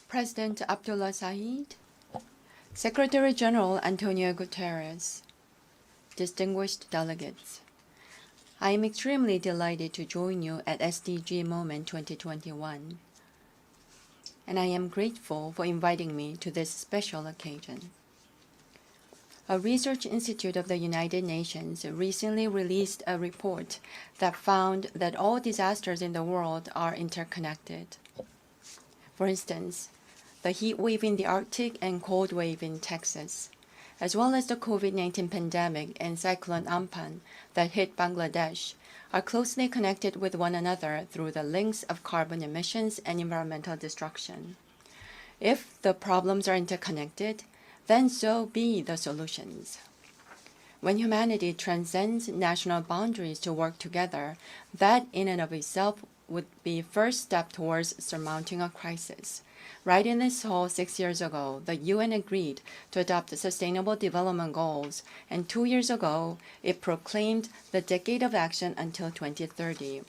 President Abdullah Saeed, Secretary General Antonio Guterres, distinguished delegates, I am extremely delighted to join you at SDG Moment 2021, and I am grateful for inviting me to this special occasion. A research institute of the United Nations recently released a report that found that all disasters in the world are interconnected. For instance, the heat wave in the Arctic and cold wave in Texas, as well as the COVID-19 pandemic and Cyclone Amphan that hit Bangladesh, are closely connected with one another through the links of carbon emissions and environmental destruction. If the problems are interconnected, then so be the solutions. When humanity transcends national boundaries to work together, that in and of itself would be first step towards surmounting a crisis. Right in this hall 6 years ago, the UN agreed to adopt the Sustainable Development Goals, and 2 years ago, it proclaimed the Decade of Action until 2030.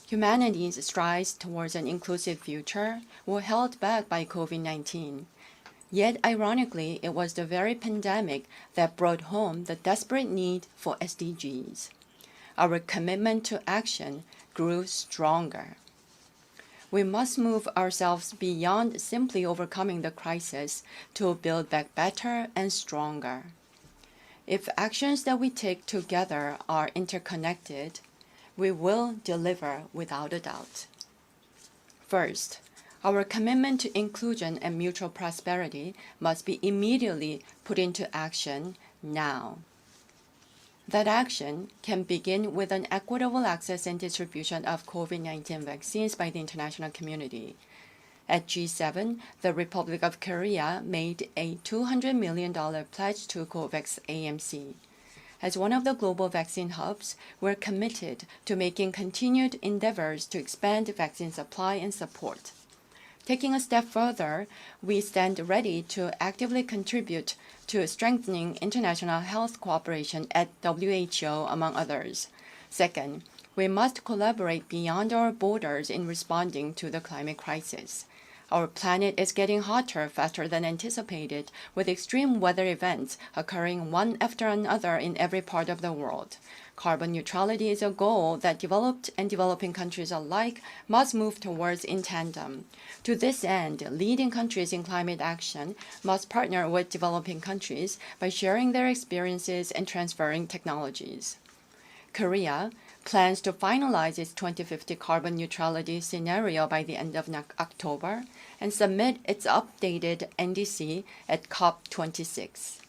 Humanity's strides towards an inclusive future were held back by COVID-19. Yet, ironically, it was the very pandemic that brought home the desperate need for SDGs. Our commitment to action grew stronger. We must move ourselves beyond simply overcoming the crisis to build back better and stronger. If actions that we take together are interconnected, we will deliver without a doubt. First, our commitment to inclusion and mutual prosperity must be immediately put into action now. That action can begin with an equitable access and distribution of COVID-19 vaccines by the international community. At G7, the Republic of Korea made a $200 million pledge to COVAX AMC. As one of the global vaccine hubs, we're committed to making continued endeavors to expand vaccine supply and support. Taking a step further, we stand ready to actively contribute to strengthening international health cooperation at WHO, among others. Second, we must collaborate beyond our borders in responding to the climate crisis. Our planet is getting hotter faster than anticipated, with extreme weather events occurring one after another in every part of the world. Carbon neutrality is a goal that developed and developing countries alike must move towards in tandem. To this end, leading countries in climate action must partner with developing countries by sharing their experiences and transferring technologies. Korea plans to finalize its 2050 carbon neutrality scenario by the end of October and submit its updated NDC at COP26.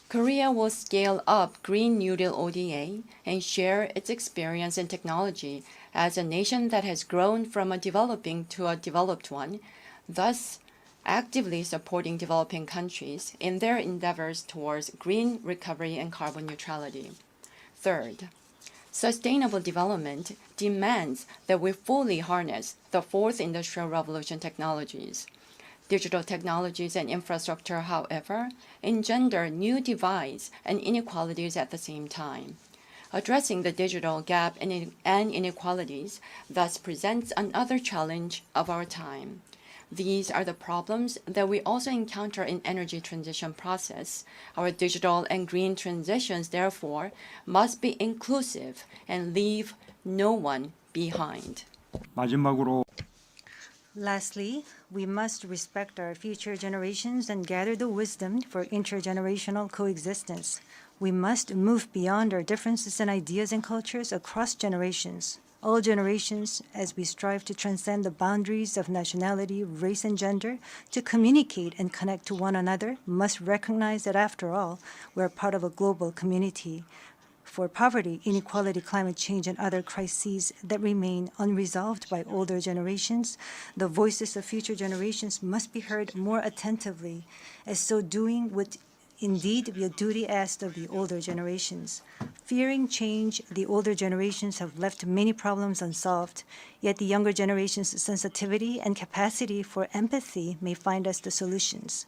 Korea will scale up Green New Deal ODA and share its experience and technology as a nation that has grown from a developing to a developed one, thus actively supporting developing countries in their endeavors towards green recovery and carbon neutrality. Third, sustainable development demands that we fully harness the fourth industrial revolution technologies. Digital technologies and infrastructure, however, engender new divides and inequalities at the same time. Addressing the digital gap and inequalities thus presents another challenge of our time. These are the problems that we also encounter in energy transition process. Our digital and green transitions, therefore, must be inclusive and leave no one behind. 마지막으로 Lastly, we must respect our future generations and gather the wisdom for intergenerational coexistence. We must move beyond our differences in ideas and cultures across generations. All generations, as we strive to transcend the boundaries of nationality, race, and gender, to communicate and connect to one another, must recognize that, after all, we're part of a global community. For poverty, inequality, climate change, and other crises that remain unresolved by older generations, the voices of future generations must be heard more attentively, as so doing would indeed be a duty asked of the older generations. Fearing change, the older generations have left many problems unsolved, yet the younger generation's sensitivity and capacity for empathy may find us the solutions.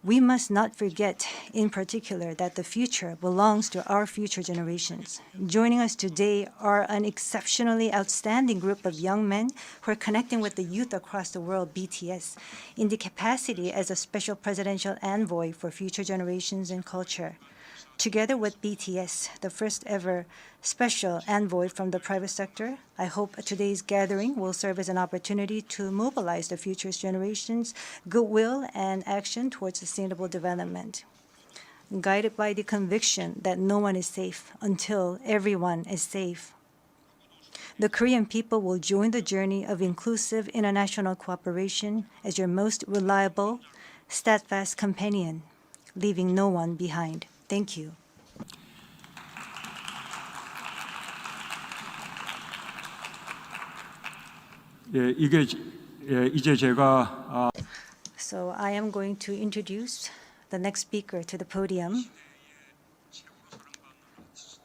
We must not forget, in particular, that the future belongs to our future generations. Joining us today are an exceptionally outstanding group of young men who are connecting with the youth across the world, BTS, in the capacity as a special presidential envoy for future generations and culture. Together with BTS, the first ever special envoy from the private sector, I hope today's gathering will serve as an opportunity to mobilize the future's generations' goodwill and action towards sustainable development. Guided by the conviction that no one is safe until everyone is safe, the Korean people will join the journey of inclusive international cooperation as your most reliable, steadfast companion, leaving no one behind. Thank you. 이제 제가 So I am going to introduce the next speaker to the podium.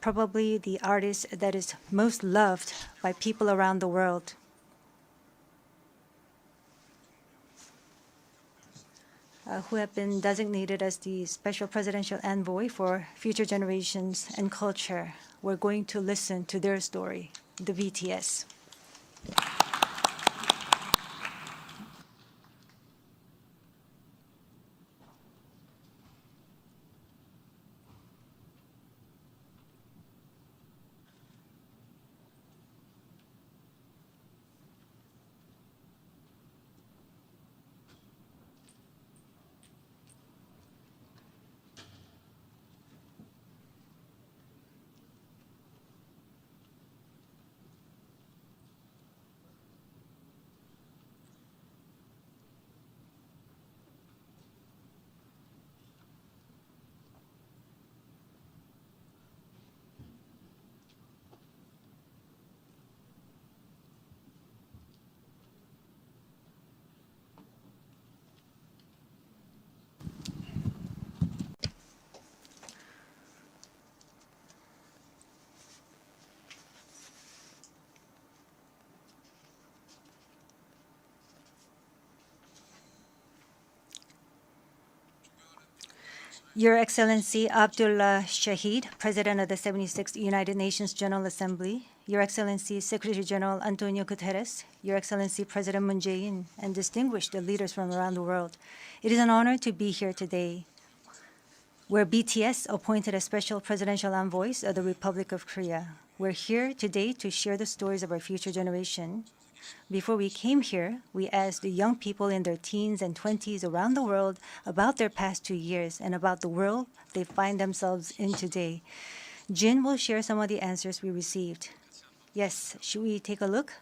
Probably the artist that is most loved by people around the world. Who have been designated as the special presidential envoy for future generations and culture. We're going to listen to their story, the BTS. Your Excellency Abdullah Shahid, President of the 76th United Nations General Assembly, Your Excellency Secretary General Antonio Guterres, Your Excellency President Moon Jae-in, and distinguished leaders from around the world, it is an honor to be here today, where BTS appointed as special presidential envoys of the Republic of Korea. We're here today to share the stories of our future generation. Before we came here, we asked the young people in their teens and 20s around the world about their past 2 years and about the world they find themselves in today. Jin will share some of the answers we received. Yes, should we take a look?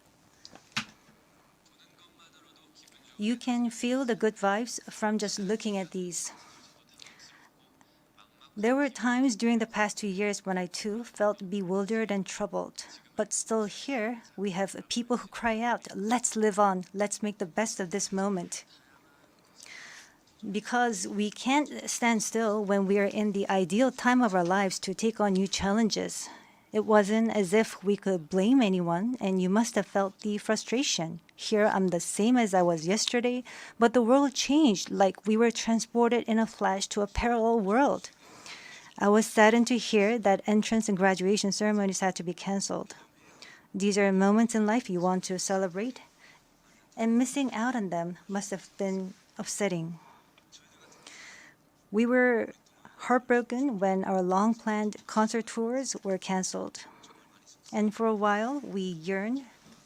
You can feel the good vibes from just looking at these. There were times during the past 2 years when I too felt bewildered and troubled. But still here, we have people who cry out, let's live on, let's make the best of this moment. Because we can't stand still when we are in the ideal time of our lives to take on new challenges. It wasn't as if we could blame anyone, and you must have felt the frustration. Here I'm the same as I was yesterday, but the world changed like we were transported in a flash to a parallel world. I was saddened to hear that entrance and graduation ceremonies had to be canceled. These are moments in life you want to celebrate, and missing out on them must have been upsetting. We were heartbroken when our long-planned concert tours were canceled. And for a while, we yearned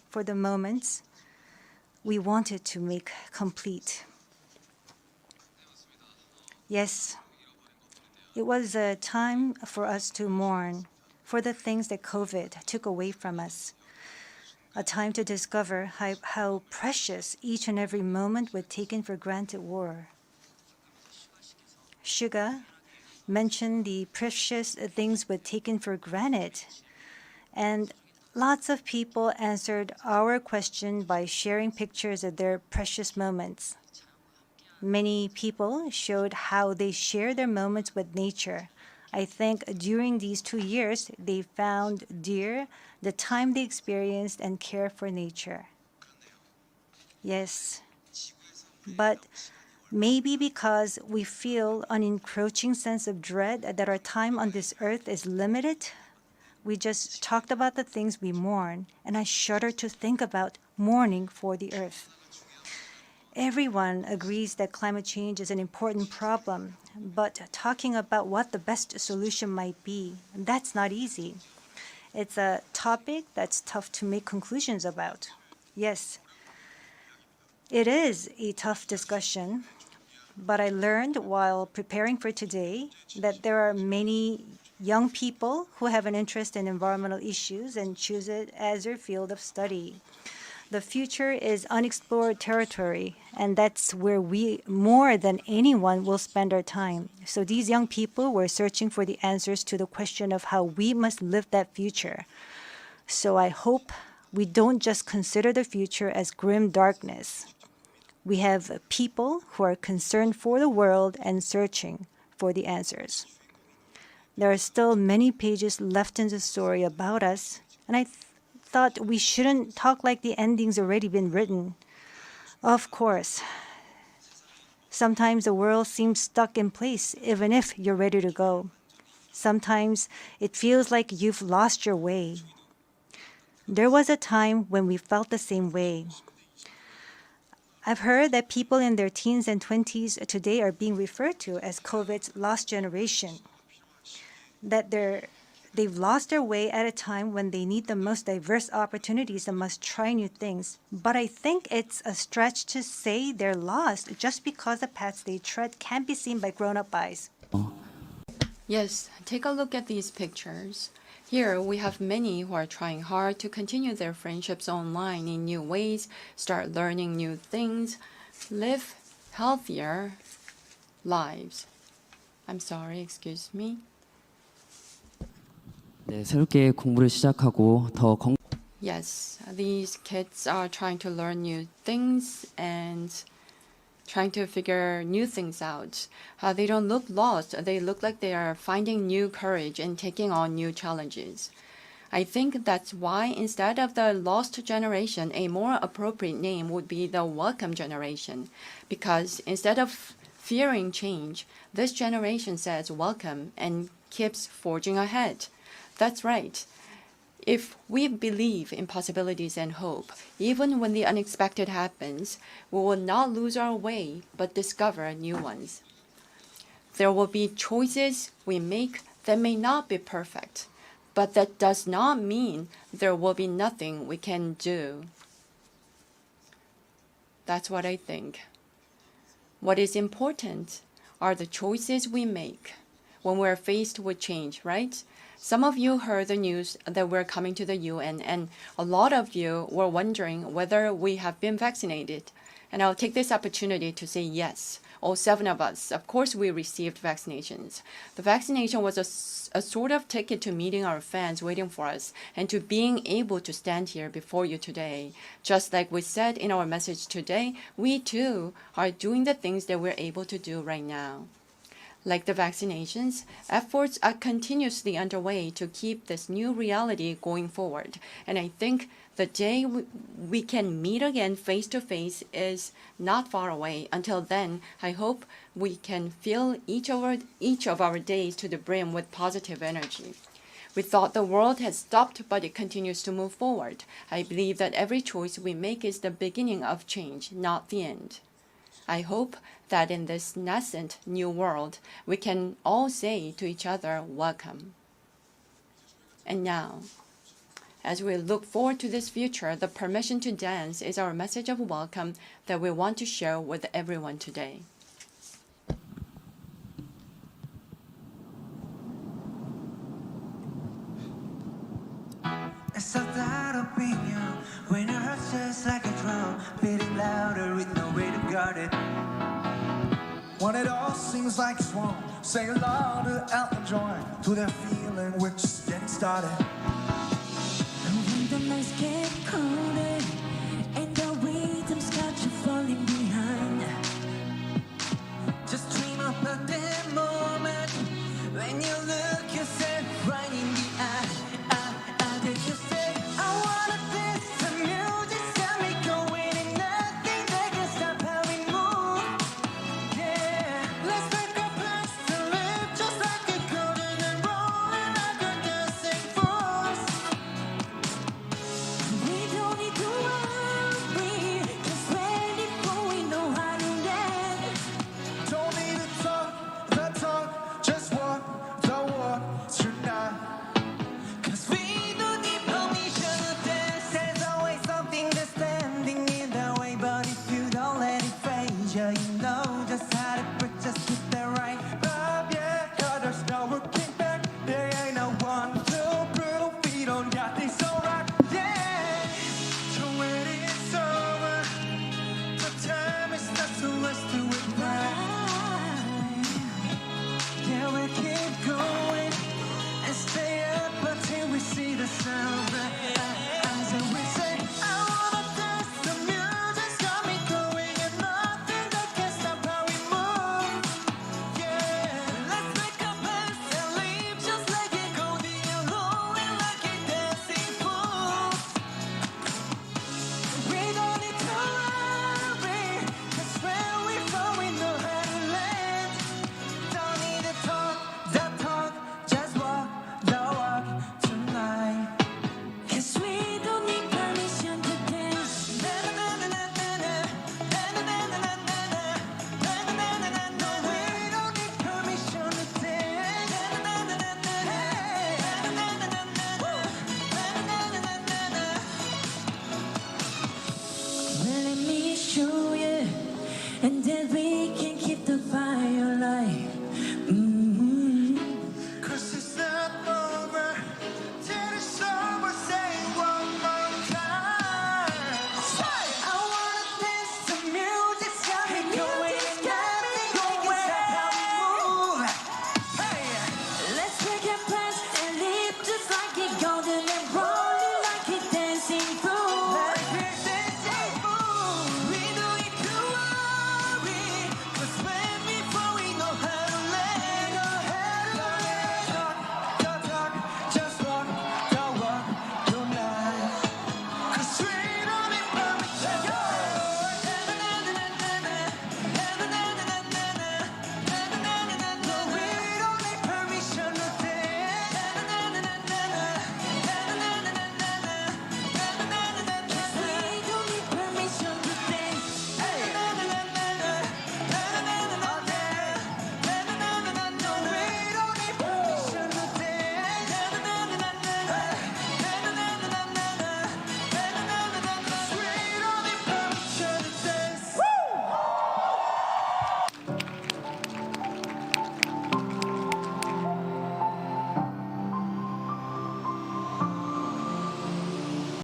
for the moments we wanted to make complete. Yes, it was a time for us to mourn for the things that COVID took away from us. A time to discover how precious each and every moment we'd taken for granted were. Suga mentioned the precious things we'd taken for granted. And lots of people answered our question by sharing pictures of their precious moments. Many people showed how they share their moments with nature. I think during these 2 years, they found dear the time they experienced and care for nature. Yes, but Maybe because we feel an encroaching sense of dread that our time on this earth is limited. We just talked about the things we mourn, and I shudder to think about mourning for the earth. Everyone agrees that climate change is an important problem, but talking about what the best solution might be, that's not easy. It's a topic that's tough to make conclusions about. Yes, it is a tough discussion, but I learned while preparing for today that there are many young people who have an interest in environmental issues and choose it as their field of study. The future is unexplored territory, and that's where we, more than anyone, will spend our time. So these young people were searching for the answers to the question of how we must live that future. So I hope we don't just consider the future as grim darkness. We have people who are concerned for the world and searching for the answers. There are still many pages left in the story about us, and I thought we shouldn't talk like the ending's already been written. Of course, sometimes the world seems stuck in place, even if you're ready to go. Sometimes it feels like you've lost your way. There was a time when we felt the same way. I've heard that people in their teens and 20s today are being referred to as COVID's lost generation, that they've lost their way at a time when they need the most diverse opportunities and must try new things. But I think it's a stretch to say they're lost just because the paths they tread can't be seen by grown-up eyes. Yes, take a look at these pictures. Here we have many who are trying hard to continue their friendships online in new ways, start learning new things, live healthier lives. I'm sorry, excuse me. 네, 새롭게 공부를 시작하고 더 Yes, these kids are trying to learn new things and trying to figure new things out. They don't look lost. They look like they are finding new courage and taking on new challenges. I think that's why instead of the lost generation, a more appropriate name would be the welcome generation. Because instead of fearing change, this generation says welcome and keeps forging ahead. That's right. If we believe in possibilities and hope, even when the unexpected happens, we will not lose our way, but discover new ones. There will be choices we make that may not be perfect, but that does not mean there will be nothing we can do. That's what I think. What is important are the choices we make when we're faced with change, right? Some of you heard the news that we're coming to the UN, and a lot of you were wondering whether we have been vaccinated. And I'll take this opportunity to say yes. All 7 of us, of course, we received vaccinations. The vaccination was a sort of ticket to meeting our fans waiting for us and to being able to stand here before you today. Just like we said in our message today, we too are doing the things that we're able to do right now. Like the vaccinations, efforts are continuously underway to keep this new reality going forward. And I think the day we can meet again face to face is not far away. Until then, I hope we can fill each of our days to the brim with positive energy. We thought the world had stopped, but it continues to move forward. I believe that every choice we make is the beginning of change, not the end. I hope that in this nascent new world, we can all say to each other, welcome. And now, as we look forward to this future, the permission to dance is our message of welcome that we want to share with everyone today. It's a that opinion when your heart's just like a drum, beating louder with no way to guard it. When it all seems like it's wrong, say louder out and join to their feeling we're just getting started. And when the nights get colder and the rhythms got you falling behind, Just dream of the day moment when you look